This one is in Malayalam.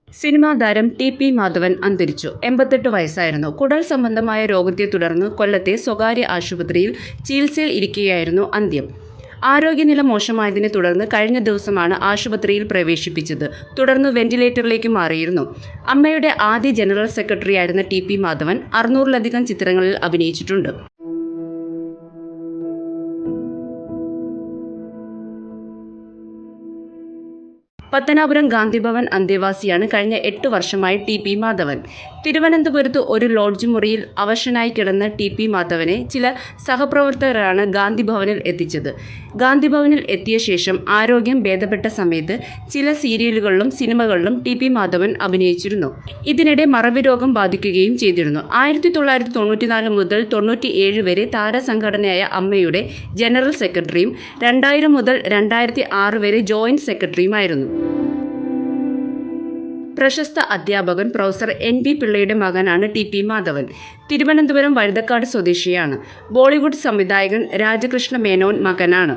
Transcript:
സിനിമാ താരം ടി.പി. മാധവൻ അന്തരിച്ചു. 88 വയസ്സായിരുന്നു. കുടൽ സംബന്ധമായ രോഗത്തെ തുടർന്ന് കൊല്ലത്തെ സ്വകാര്യ ആശുപത്രിയിൽ ചികിത്സയിൽ ഇരിക്കെയായിരുന്നു അന്ത്യം. ആരോഗ്യനില മോശമായതിനെ തുടർന്ന് കഴിഞ്ഞ ദിവസമാണ് ആശുപത്രിയിൽ പ്രവേശിപ്പിച്ചത്. തുടർന്ന് വെന്റിലേറ്ററിലേക്ക് മാറിയിരുന്നു. അമ്മയുടെ ആദ്യ ജനറൽ സെക്രട്ടറിയായിരുന്ന ടി.പി. മാധവൻ 600-ലധികം ചിത്രങ്ങളിൽ അഭിനയിച്ചിട്ടുണ്ട്. പത്തനാപുരം ഗാന്ധിഭവൻ അന്തേവാസിയാണ് കഴിഞ്ഞ 8 വർഷമായി ടി.പി. മാധവൻ. തിരുവനന്തപുരത്ത് ഒരു ലോഡ്ജ് മുറിയിൽ അവശനായി കിടന്ന ടി.പി. മാധവനെ ചില സഹപ്രവർത്തകരാണ് ഗാന്ധിഭവനിൽ എത്തിച്ചത്. ഗാന്ധിഭവനിൽ എത്തിയ ശേഷം ആരോഗ്യം ഭേദപ്പെട്ട സമയത്ത് ചില സീരിയലുകളിലും സിനിമകളിലും ടി.പി. മാധവൻ അഭിനയിച്ചിരുന്നു. ഇതിനിടെ മറവി രോഗം ബാധിക്കുകയും ചെയ്തിരുന്നു. 1994 മുതൽ 97 വരെ താരസംഘടനയായ അമ്മയുടെ ജനറൽ സെക്രട്ടറിയും 2000 മുതൽ 2006 വരെ ജോയിന്റ് സെക്രട്ടറിയുമായിരുന്നു. പ്രശസ്ത അധ്യാപകൻ പ്രൊഫസർ N.B. പിള്ളയുടെ മകനാണ് ടി.പി. മാധവൻ. തിരുവനന്തപുരം വഴുതക്കാട് സ്വദേശിയാണ്. ബോളിവുഡ് സംവിധായകൻ രാജകൃഷ്ണ മേനോൻ മകനാണ്.